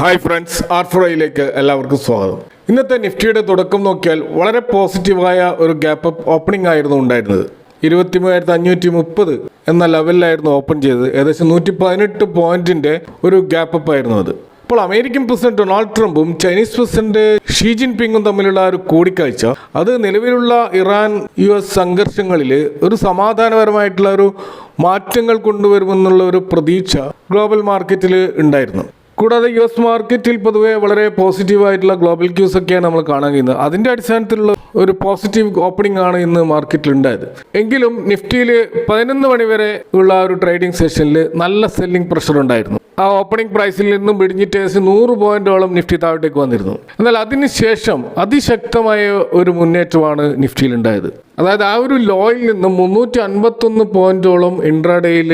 Hi friends, ആർഫ്രോയിലേക്ക് എല്ലാവർക്കും സ്വാഗതം. ഇന്നത്തെ നിഫ്റ്റിയുടെ തുടക്കം നോക്കിയാൽ വളരെ പോസിറ്റീവായ ഒരു ഗ്യാപ്പ് അപ്പ് ഓപ്പണിംഗ് ആയിരുന്നു ഉണ്ടായിരുന്നത്. 23,530 എന്ന ലെവലിലായിരുന്നു ഓപ്പൺ ചെയ്തത്. ഏകദേശം 118 പോയിന്റിന്റെ ഒരു ഗ്യാപ്പ് അപ്പ് ആയിരുന്നു അത്. അപ്പോൾ അമേരിക്കൻ പ്രസിഡന്റ് ഡൊണാൾഡ് ട്രംപും ചൈനീസ് പ്രസിഡന്റ് ഷീ ജിൻപിങ്ങും തമ്മിലുള്ള ഒരു കൂടിക്കാഴ്ച അത് നിലവിലുള്ള ഇറാൻ US സംഘർഷങ്ങളിൽ ഒരു സമാധാനപരമായിട്ടുള്ള ഒരു മാറ്റങ്ങൾ കൊണ്ടുവരുമെന്നുള്ള ഒരു പ്രതീക്ഷ ഗ്ലോബൽ മാർക്കറ്റിൽ ഉണ്ടായിരുന്നു. കൂടാതെ US മാർക്കറ്റിൽ പൊതുവെ വളരെ പോസിറ്റീവായിട്ടുള്ള ഗ്ലോബൽ ക്യൂസ് ഒക്കെയാണ് നമ്മൾ കാണാൻ കഴിയുന്നത്. അതിൻ്റെ അടിസ്ഥാനത്തിലുള്ള ഒരു പോസിറ്റീവ് ഓപ്പണിംഗ് ആണ് ഇന്ന് മാർക്കറ്റിൽ ഉണ്ടായത്. എങ്കിലും നിഫ്റ്റിയിൽ 11 മണി വരെ ഉള്ള ഒരു ട്രേഡിംഗ് സെഷനിൽ നല്ല സെല്ലിംഗ് പ്രഷർ ഉണ്ടായിരുന്നു. ആ ഓപ്പണിംഗ് പ്രൈസിൽ നിന്നും പിടിഞ്ഞിട്ട് 100 പോയിന്റോളം നിഫ്റ്റി താഴോട്ടേക്ക് വന്നിരുന്നു. എന്നാൽ അതിനുശേഷം അതിശക്തമായ ഒരു മുന്നേറ്റമാണ് നിഫ്റ്റിയിൽ ഉണ്ടായത്. അതായത് ആ ഒരു ലോയിൽ നിന്നും 351 പോയിന്റോളം ഇൻട്രാഡേയിൽ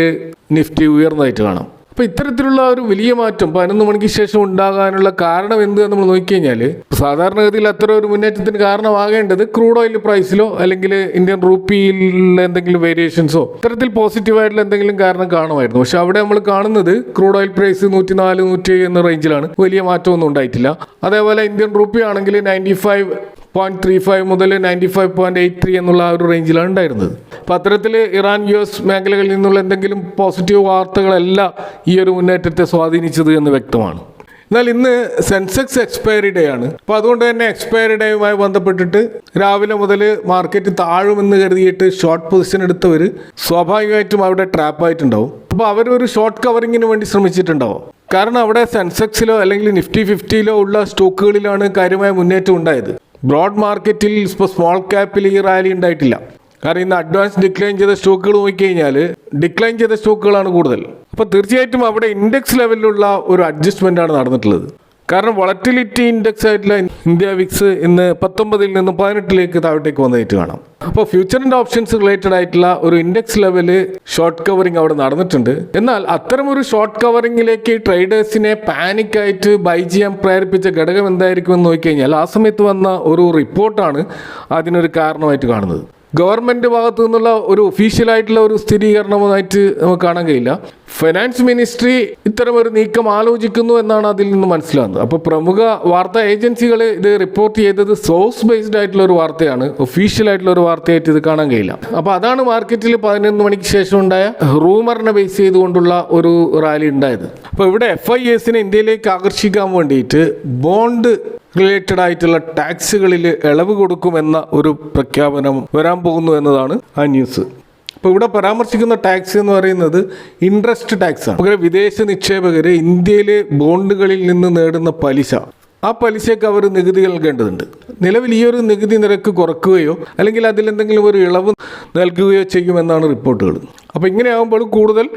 നിഫ്റ്റി ഉയർന്നതായിട്ട് കാണാം. അപ്പോൾ ഇത്തരത്തിലുള്ള ഒരു വലിയ മാറ്റം 11 മണിക്ക് ശേഷം ഉണ്ടാകാനുള്ള കാരണം എന്ത് നമ്മൾ നോക്കിക്കഴിഞ്ഞാൽ, സാധാരണഗതിയിൽ അത്തരം ഒരു മുന്നേറ്റത്തിന് കാരണമാകേണ്ടത് ക്രൂഡ് ഓയിൽ പ്രൈസിലോ അല്ലെങ്കിൽ ഇന്ത്യൻ റുപ്പിയിൽ എന്തെങ്കിലും വേരിയേഷൻസോ ഇത്തരത്തിൽ പോസിറ്റീവായിട്ടുള്ള എന്തെങ്കിലും കാരണം കാണുമായിരുന്നു. പക്ഷെ അവിടെ നമ്മൾ കാണുന്നത് ക്രൂഡ് ഓയിൽ പ്രൈസ് 104, 107 എന്ന റേഞ്ചിലാണ്. വലിയ മാറ്റമൊന്നും ഉണ്ടായിട്ടില്ല. അതേപോലെ ഇന്ത്യൻ റുപ്പി ആണെങ്കിൽ 95.35 മുതൽ 95.83 എന്നുള്ള ആ ഒരു റേഞ്ചിലാണ് ഉണ്ടായിരുന്നത്. അപ്പോൾ അത്തരത്തിൽ ഇറാൻ US മേഖലകളിൽ നിന്നുള്ള എന്തെങ്കിലും പോസിറ്റീവ് വാർത്തകളല്ല ഈ ഒരു മുന്നേറ്റത്തെ സ്വാധീനിച്ചത് എന്ന് വ്യക്തമാണ്. എന്നാൽ ഇന്ന് സെൻസെക്സ് എക്സ്പയറി ഡേ ആണ്. അപ്പോൾ അതുകൊണ്ട് തന്നെ എക്സ്പയറി ഡേയുമായി ബന്ധപ്പെട്ടിട്ട് രാവിലെ മുതൽ മാർക്കറ്റ് താഴുമെന്ന് കരുതിയിട്ട് ഷോർട്ട് പൊസിഷൻ എടുത്തവർ സ്വാഭാവികമായിട്ടും അവിടെ ട്രാപ്പായിട്ടുണ്ടാവും. അപ്പോൾ അവരൊരു ഷോർട്ട് കവറിങ്ങിന് വേണ്ടി ശ്രമിച്ചിട്ടുണ്ടാവും. കാരണം അവിടെ സെൻസെക്സിലോ അല്ലെങ്കിൽ നിഫ്റ്റി 50-ലോ ഉള്ള സ്റ്റോക്കുകളിലാണ് കാര്യമായ മുന്നേറ്റം ഉണ്ടായത്. ബ്രോഡ് മാർക്കറ്റിൽ ഇപ്പോൾ സ്മോൾ ക്യാപ്പിൽ ഈ റാലി ഉണ്ടായിട്ടില്ല. കാരണം ഇന്ന് അഡ്വാൻസ് ഡിക്ലൈൻ ചെയ്ത സ്റ്റോക്കുകൾ നോക്കിക്കഴിഞ്ഞാൽ ഡിക്ലൈൻ ചെയ്ത സ്റ്റോക്കുകളാണ് കൂടുതൽ. അപ്പോൾ തീർച്ചയായിട്ടും അവിടെ ഇൻഡെക്സ് ലെവലിലുള്ള ഒരു അഡ്ജസ്റ്റ്മെൻ്റ് ആണ് നടന്നിട്ടുള്ളത്. കാരണം വളറ്റിലിറ്റി ഇൻഡെക്സ് ആയിട്ടുള്ള ഇന്ത്യ വിക്സ് ഇന്ന് 19-ൽ നിന്ന് 18-ലേക്ക് താഴോട്ടേക്ക് വന്നതായിട്ട് കാണാം. അപ്പോൾ ഫ്യൂച്ചർ ആൻഡ് ഓപ്ഷൻസ് റിലേറ്റഡ് ആയിട്ടുള്ള ഒരു ഇൻഡെക്സ് ലെവല് ഷോർട്ട് കവറിങ് അവിടെ നടന്നിട്ടുണ്ട്. എന്നാൽ അത്തരം ഒരു ഷോർട്ട് കവറിങ്ങിലേക്ക് ട്രേഡേഴ്സിനെ പാനിക്കായിട്ട് ബൈ ചെയ്യാൻ പ്രേരിപ്പിച്ച ഘടകം എന്തായിരിക്കുമെന്ന് നോക്കിക്കഴിഞ്ഞാൽ ആ സമയത്ത് വന്ന ഒരു റിപ്പോർട്ടാണ് അതിനൊരു കാരണമായിട്ട് കാണുന്നത്. ഗവൺമെൻറ് ഭാഗത്തു നിന്നുള്ള ഒരു ഒഫീഷ്യലായിട്ടുള്ള ഒരു സ്ഥിരീകരണമായിട്ട് നമുക്ക് കാണാൻ കഴിയില്ല. ഫൈനാൻസ് മിനിസ്ട്രി ഇത്തരം ഒരു നീക്കം ആലോചിക്കുന്നു എന്നാണ് അതിൽ നിന്ന് മനസ്സിലാകുന്നത്. അപ്പോൾ പ്രമുഖ വാർത്താ ഏജൻസികൾ ഇത് റിപ്പോർട്ട് ചെയ്തത് സോഴ്സ് ബേസ്ഡ് ആയിട്ടുള്ള ഒരു വാർത്തയാണ്, ഒഫീഷ്യൽ ആയിട്ടുള്ള ഒരു വാർത്തയായിട്ട് ഇത് കാണാൻ കഴിയില്ല. അപ്പോൾ അതാണ് മാർക്കറ്റിൽ 11 മണിക്ക് ശേഷം ഉണ്ടായ റൂമറിനെ ബേസ് ചെയ്തുകൊണ്ടുള്ള ഒരു റാലി ഉണ്ടായത്. അപ്പോൾ ഇവിടെ FISനെ ഇന്ത്യയിലേക്ക് ആകർഷിക്കാൻ വേണ്ടിയിട്ട് ബോണ്ട് റിലേറ്റഡ് ആയിട്ടുള്ള ടാക്സുകളിൽ ഇളവ് കൊടുക്കുമെന്ന ഒരു പ്രഖ്യാപനം വരാൻ പോകുന്നു എന്നതാണ് ആ ന്യൂസ്. അപ്പോൾ ഇവിടെ പരാമർശിക്കുന്ന ടാക്സ് എന്ന് പറയുന്നത് ഇൻട്രസ്റ്റ് ടാക്സ് ആണ്. പകരം വിദേശ നിക്ഷേപകർ ഇന്ത്യയിലെ ബോണ്ടുകളിൽ നിന്ന് നേടുന്ന പലിശ, ആ പലിശയ്ക്ക് അവർ നികുതി നൽകേണ്ടതുണ്ട്. നിലവിൽ ഈ ഒരു നികുതി നിരക്ക് കുറയ്ക്കുകയോ അല്ലെങ്കിൽ അതിലെന്തെങ്കിലും ഒരു ഇളവ് നൽകുകയോ ചെയ്യുമെന്നാണ് റിപ്പോർട്ടുകൾ. അപ്പോൾ ഇങ്ങനെയാകുമ്പോൾ കൂടുതൽ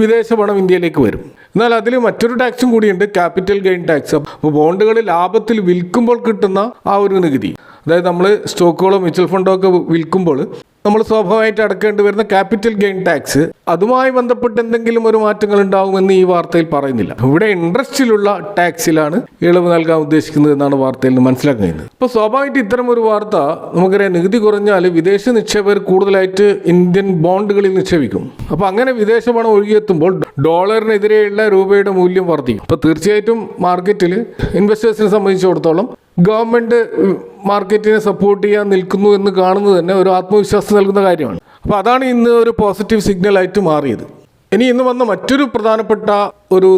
വിദേശ പണം ഇന്ത്യയിലേക്ക് വരും. എന്നാൽ അതിൽ മറ്റൊരു ടാക്സും കൂടിയുണ്ട്, ക്യാപിറ്റൽ ഗെയിൻ ടാക്സ്. അപ്പോൾ ബോണ്ടുകൾ ലാഭത്തിൽ വിൽക്കുമ്പോൾ കിട്ടുന്ന ആ ഒരു നികുതി, അതായത് നമ്മൾ സ്റ്റോക്കുകളോ മ്യൂച്വൽ ഫണ്ടോ ഒക്കെ വിൽക്കുമ്പോൾ നമ്മൾ സ്വാഭാവികമായിട്ട് അടക്കേണ്ടി വരുന്ന ക്യാപിറ്റൽ ഗെയിൻ ടാക്സ്, അതുമായി ബന്ധപ്പെട്ട് എന്തെങ്കിലും ഒരു മാറ്റങ്ങൾ ഉണ്ടാകുമെന്ന് ഈ വാർത്തയിൽ പറയുന്നില്ല. ഇവിടെ ഇൻട്രസ്റ്റിലുള്ള ടാക്സിലാണ് ഇളവ് നൽകാൻ ഉദ്ദേശിക്കുന്നത് എന്നാണ് വാർത്തയിൽ നിന്ന് മനസ്സിലാക്കാൻ കഴിയുന്നത്. അപ്പോൾ സ്വാഭാവികമായിട്ട് ഇത്തരം ഒരു വാർത്ത നമുക്കറിയാം, നികുതി കുറഞ്ഞാൽ വിദേശ നിക്ഷേപകർ കൂടുതലായിട്ട് ഇന്ത്യൻ ബോണ്ടുകളിൽ നിക്ഷേപിക്കും. അപ്പോൾ അങ്ങനെ വിദേശ പണം ഒഴുകിയെത്തുമ്പോൾ ഡോളറിനെതിരെയുള്ള രൂപയുടെ മൂല്യം വർദ്ധിക്കും. അപ്പോൾ തീർച്ചയായിട്ടും മാർക്കറ്റിൽ ഇൻവെസ്റ്റേഴ്സിനെ സംബന്ധിച്ചിടത്തോളം ഗവൺമെൻറ് മാർക്കറ്റിനെ സപ്പോർട്ട് ചെയ്യാൻ നിൽക്കുന്നു എന്ന് കാണുന്നത് തന്നെ ഒരു ആത്മവിശ്വാസം നൽകുന്ന കാര്യമാണ്. അപ്പോൾ അതാണ് ഇന്ന് ഒരു പോസിറ്റീവ് സിഗ്നലായിട്ട് മാറിയത്. ഇന്ന് വന്ന മറ്റൊരു പ്രധാനപ്പെട്ട ഒരു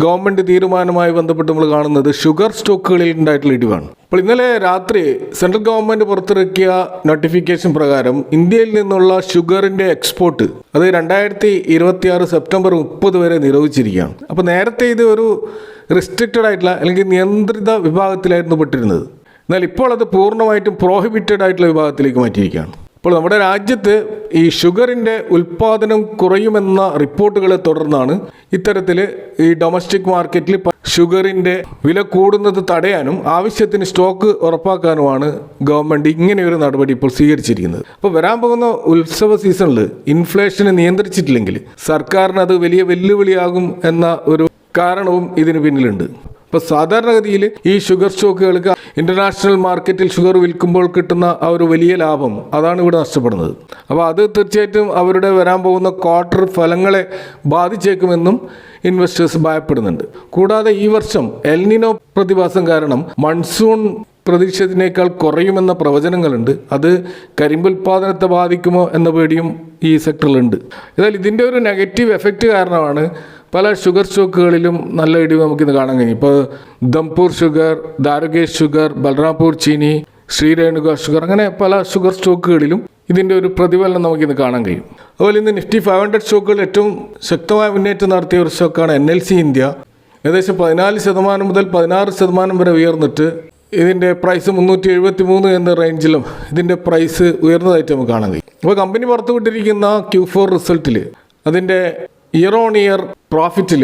ഗവൺമെൻറ് തീരുമാനവുമായി ബന്ധപ്പെട്ട് നമ്മൾ കാണുന്നത് ഷുഗർ സ്റ്റോക്കുകളിൽ ഉണ്ടായിട്ടുള്ള ഇടിവാണ്. അപ്പോൾ ഇന്നലെ രാത്രി സെൻട്രൽ ഗവൺമെൻറ് പുറത്തിറക്കിയ നോട്ടിഫിക്കേഷൻ പ്രകാരം ഇന്ത്യയിൽ നിന്നുള്ള ഷുഗറിൻ്റെ എക്സ്പോർട്ട് അത് 2026 സെപ്റ്റംബർ 30 വരെ നിരോധിച്ചിരിക്കുകയാണ്. അപ്പോൾ നേരത്തെ ഇത് ഒരു റിസ്ട്രിക്റ്റഡ് ആയിട്ടുള്ള അല്ലെങ്കിൽ നിയന്ത്രിത വിഭാഗത്തിലായിരുന്നു പെട്ടിരുന്നത്. എന്നാൽ ഇപ്പോൾ അത് പൂർണ്ണമായിട്ടും പ്രോഹിബിറ്റഡ് ആയിട്ടുള്ള വിഭാഗത്തിലേക്ക് മാറ്റിയിരിക്കുകയാണ്. അപ്പോൾ നമ്മുടെ രാജ്യത്ത് ഈ ഷുഗറിൻ്റെ ഉൽപ്പാദനം കുറയുമെന്ന റിപ്പോർട്ടുകളെ തുടർന്നാണ് ഇത്തരത്തിൽ ഈ ഡൊമസ്റ്റിക് മാർക്കറ്റിൽ ഷുഗറിൻ്റെ വില കൂടുന്നത് തടയാനും ആവശ്യത്തിന് സ്റ്റോക്ക് ഉറപ്പാക്കാനുമാണ് ഗവൺമെൻറ് ഇങ്ങനെയൊരു നടപടി ഇപ്പോൾ സ്വീകരിച്ചിരിക്കുന്നത്. അപ്പോൾ വരാൻ പോകുന്ന ഉത്സവ സീസണിൽ ഇൻഫ്ലേഷനെ നിയന്ത്രിച്ചിട്ടില്ലെങ്കിൽ സർക്കാരിന് അത് വലിയ വെല്ലുവിളിയാകും എന്ന ഒരു കാരണവും ഇതിന് പിന്നിലുണ്ട്. ഇപ്പോൾ സാധാരണഗതിയിൽ ഈ ഷുഗർ സ്റ്റോക്കുകൾക്ക് ഇൻ്റർനാഷണൽ മാർക്കറ്റിൽ ഷുഗർ വിൽക്കുമ്പോൾ കിട്ടുന്ന ആ ഒരു വലിയ ലാഭം അതാണ് ഇവിടെ നഷ്ടപ്പെടുന്നത്. അപ്പോൾ അത് തീർച്ചയായിട്ടും അവരുടെ വരാൻ പോകുന്ന ക്വാർട്ടർ ഫലങ്ങളെ ബാധിച്ചേക്കുമെന്നും ഇൻവെസ്റ്റേഴ്സ് ഭയപ്പെടുന്നുണ്ട്. കൂടാതെ ഈ വർഷം എൽനിനോ പ്രതിഭാസം കാരണം മൺസൂൺ പ്രതീക്ഷിച്ചതിനേക്കാൾ കുറയുമെന്ന പ്രവചനങ്ങളുണ്ട്. അത് കരിമ്പുൽപാദനത്തെ ബാധിക്കുമോ എന്ന പേടിയും ഈ സെക്ടറിലുണ്ട്. എന്നാൽ ഇതിൻ്റെ ഒരു നെഗറ്റീവ് എഫക്റ്റ് കാരണമാണ് പല ഷുഗർ സ്റ്റോക്കുകളിലും നല്ല ഇടിവ് നമുക്കിന്ന് കാണാൻ കഴിയും. ഇപ്പോൾ ദംപൂർ ഷുഗർ, ദാരുകേഷ് ഷുഗർ, ബൽറാംപൂർ ചീനി, ശ്രീരേണുക ഷുഗർ, അങ്ങനെ പല ഷുഗർ സ്റ്റോക്കുകളിലും ഇതിൻ്റെ ഒരു പ്രതിഫലനം നമുക്കിന്ന് കാണാൻ കഴിയും. അതുപോലെ ഇന്ന് നിഫ്റ്റി 500 സ്റ്റോക്കുകളിൽ ഏറ്റവും ശക്തമായ മുന്നേറ്റം നടത്തിയ ഒരു സ്റ്റോക്കാണ് NLC ഇന്ത്യ. ഏകദേശം 14% മുതൽ 16% വരെ ഉയർന്നിട്ട് ഇതിൻ്റെ പ്രൈസ് 373 എന്ന റേഞ്ചിലും ഇതിൻ്റെ പ്രൈസ് ഉയർന്നതായിട്ട് നമുക്ക് കാണാൻ കഴിയും. അപ്പോൾ കമ്പനി പുറത്തുവിട്ടിരിക്കുന്ന Q4 റിസൾട്ടിൽ അതിൻ്റെ ഇയർ ഓൺ ഇയർ പ്രോഫിറ്റിൽ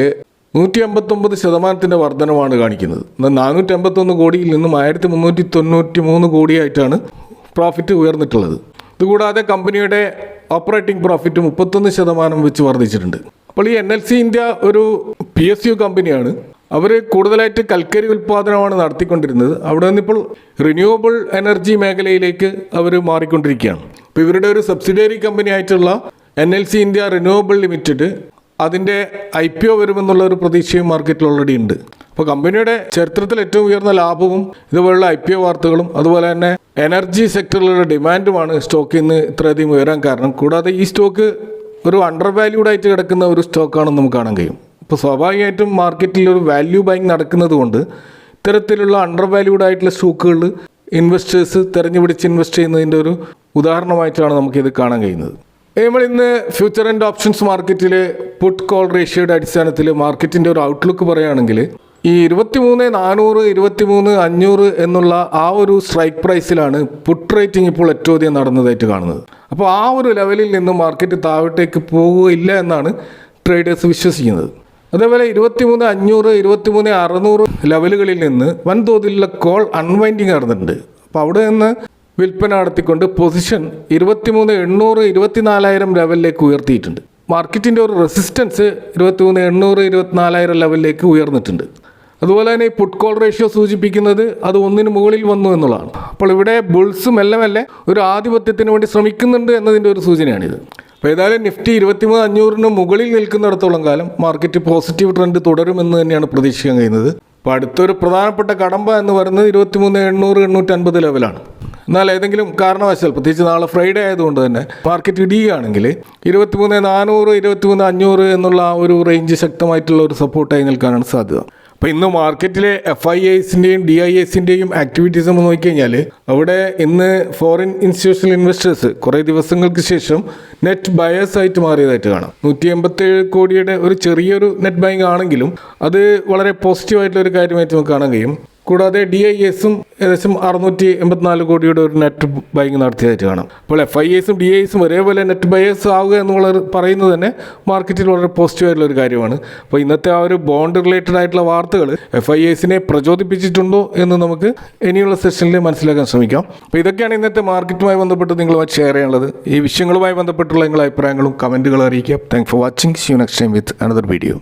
159% വർധനമാണ് കാണിക്കുന്നത്. 451 കോടിയിൽ നിന്നും 1393 കോടിയായിട്ടാണ് പ്രോഫിറ്റ് ഉയർന്നിട്ടുള്ളത്. ഇതുകൂടാതെ കമ്പനിയുടെ ഓപ്പറേറ്റിംഗ് പ്രോഫിറ്റ് 31% വെച്ച് വർദ്ധിച്ചിട്ടുണ്ട്. അപ്പോൾ ഈ NLC ഇന്ത്യ ഒരു PSU കമ്പനിയാണ്. അവർ കൂടുതലായിട്ട് കൽക്കരി ഉൽപ്പാദനമാണ് നടത്തിക്കൊണ്ടിരുന്നത്. അവിടെ നിന്നിപ്പോൾ റിന്യൂവബിൾ എനർജി മേഖലയിലേക്ക് അവർ മാറിക്കൊണ്ടിരിക്കുകയാണ്. അപ്പോൾ ഇവരുടെ ഒരു സബ്സിഡിയറി കമ്പനി ആയിട്ടുള്ള NLC ഇന്ത്യ റിന്യൂവബിൾ ലിമിറ്റഡ് അതിൻ്റെ IPO വരുമെന്നുള്ള ഒരു പ്രതീക്ഷയും മാർക്കറ്റിൽ ഓൾറെഡി ഉണ്ട്. അപ്പോൾ കമ്പനിയുടെ ചരിത്രത്തിൽ ഏറ്റവും ഉയർന്ന ലാഭവും ഇതുപോലുള്ള IPO വാർത്തകളും അതുപോലെ തന്നെ എനർജി സെക്ടറിലുള്ള ഡിമാൻഡുമാണ് സ്റ്റോക്കിൽ നിന്ന് ഇത്രയധികം ഉയരാൻ കാരണം. കൂടാതെ ഈ സ്റ്റോക്ക് ഒരു അണ്ടർ വാല്യൂഡ് ആയിട്ട് കിടക്കുന്ന ഒരു സ്റ്റോക്കാണെന്ന് നമുക്ക് കാണാൻ കഴിയും. ഇപ്പോൾ സ്വാഭാവികമായിട്ടും മാർക്കറ്റിൽ ഒരു വാല്യൂ ബൈങ് നടക്കുന്നത് കൊണ്ട് ഇത്തരത്തിലുള്ള അണ്ടർ വാല്യൂഡ് ആയിട്ടുള്ള സ്റ്റോക്കുകളിൽ ഇൻവെസ്റ്റേഴ്സ് തിരഞ്ഞുപിടിച്ച് ഇൻവെസ്റ്റ് ചെയ്യുന്നതിൻ്റെ ഒരു ഉദാഹരണമായിട്ടാണ് നമുക്കിത് കാണാൻ കഴിയുന്നത്. നമ്മൾ ഇന്ന് ഫ്യൂച്ചർ ആൻഡ് ഓപ്ഷൻസ് മാർക്കറ്റിൽ പുട്ട് കോൾ റേഷ്യോയുടെ അടിസ്ഥാനത്തിൽ മാർക്കറ്റിൻ്റെ ഒരു ഔട്ട്ലുക്ക് പറയുകയാണെങ്കിൽ ഈ 23,400, 23,500 എന്നുള്ള ആ ഒരു സ്ട്രൈക്ക് പ്രൈസിലാണ് പുട്ട് റേറ്റിംഗ് ഇപ്പോൾ ഏറ്റവും അധികം നടന്നതായിട്ട് കാണുന്നത്. അപ്പോൾ ആ ഒരു ലെവലിൽ നിന്ന് മാർക്കറ്റ് താഴോട്ടേക്ക് പോവുകയില്ല എന്നാണ് ട്രേഡേഴ്സ് വിശ്വസിക്കുന്നത്. അതേപോലെ 23,500, 23,600 ലെവലുകളിൽ നിന്ന് വൻതോതിലുള്ള കോൾ അൺവൈൻഡിങ് നടന്നിട്ടുണ്ട്. അപ്പോൾ അവിടെ നിന്ന് വിൽപ്പന നടത്തിക്കൊണ്ട് പൊസിഷൻ 23,800, 24,000 ലെവലിലേക്ക് ഉയർത്തിയിട്ടുണ്ട്. മാർക്കറ്റിൻ്റെ ഒരു റെസിസ്റ്റൻസ് 23,800, 24,000 ലെവലിലേക്ക് ഉയർന്നിട്ടുണ്ട്. അതുപോലെ തന്നെ ഈ പുട്ട് കോൾ റേഷ്യോ സൂചിപ്പിക്കുന്നത് അത് 1 മുകളിൽ വന്നു എന്നുള്ളതാണ്. അപ്പോൾ ഇവിടെ ബുൾസ് മെല്ലെ മെല്ലെ ഒരു ആധിപത്യത്തിന് വേണ്ടി ശ്രമിക്കുന്നുണ്ട് എന്നതിൻ്റെ ഒരു സൂചനയാണിത്. അപ്പോൾ ഏതായാലും നിഫ്റ്റി 23,500 മുകളിൽ നിൽക്കുന്നിടത്തോളം കാലം മാർക്കറ്റ് പോസിറ്റീവ് ട്രെൻഡ് തുടരുമെന്ന് തന്നെയാണ് പ്രതീക്ഷിക്കാൻ കഴിയുന്നത്. അപ്പോൾ അടുത്തൊരു പ്രധാനപ്പെട്ട കടമ്പ എന്ന് പറയുന്നത് 23,800, 850 ലെവലാണ്. എന്നാൽ ഏതെങ്കിലും കാരണവശാൽ പ്രത്യേകിച്ച് നാളെ ഫ്രൈഡേ ആയതുകൊണ്ട് തന്നെ മാർക്കറ്റ് ഇടിയുകയാണെങ്കിൽ 23,400, 23,500 എന്നുള്ള ആ ഒരു റേഞ്ച് ശക്തമായിട്ടുള്ള ഒരു സപ്പോർട്ടായി നിൽക്കാനാണ് സാധ്യത. അപ്പോൾ ഇന്ന് മാർക്കറ്റിലെ FIIസിൻ്റെയും DIIസിൻ്റെയും ആക്ടിവിറ്റീസ് നമ്മൾ നോക്കിക്കഴിഞ്ഞാൽ അവിടെ ഇന്ന് ഫോറിൻ ഇൻസ്റ്റിറ്റ്യൂഷണൽ ഇൻവെസ്റ്റേഴ്സ് കുറേ ദിവസങ്ങൾക്ക് ശേഷം നെറ്റ് ബയേഴ്സ് ആയിട്ട് മാറിയതായിട്ട് കാണാം. 187 കോടിയുടെ ഒരു ചെറിയൊരു നെറ്റ് ബൈങ് ആണെങ്കിലും അത് വളരെ പോസിറ്റീവായിട്ടുള്ള ഒരു കാര്യമായിട്ട് നമുക്ക് കാണാൻ കഴിയും. കൂടാതെ DIIസും ഏകദേശം 684 കോടിയുടെ ഒരു നെറ്റ് ബൈങ് നടത്തിയതായിട്ട് കാണാം. അപ്പോൾ FIIസും DIIസും ഒരേപോലെ നെറ്റ് ബയേഴ്സ് ആവുക എന്നുള്ളത് പറയുന്നത് തന്നെ മാർക്കറ്റിൽ വളരെ പോസിറ്റീവായിട്ടുള്ള ഒരു കാര്യമാണ്. അപ്പോൾ ഇന്നത്തെ ആ ഒരു ബോണ്ട് റിലേറ്റഡ് ആയിട്ടുള്ള വാർത്തകൾ FIIസിനെ പ്രചോദിപ്പിച്ചിട്ടുണ്ടോ എന്ന് നമുക്ക് ഇനിയുള്ള സെഷനിൽ മനസ്സിലാക്കാൻ ശ്രമിക്കാം. അപ്പോൾ ഇതൊക്കെയാണ് ഇന്നത്തെ മാർക്കറ്റുമായി ബന്ധപ്പെട്ട് നിങ്ങളുമായി ഷെയർ ചെയ്യാനുള്ളത്. ഈ വിഷയങ്ങളുമായി ബന്ധപ്പെട്ടുള്ള നിങ്ങളുടെ അഭിപ്രായങ്ങളും കമൻറ്റുകളും അറിയിക്കാം. Thanks for watching. See you next time with another video.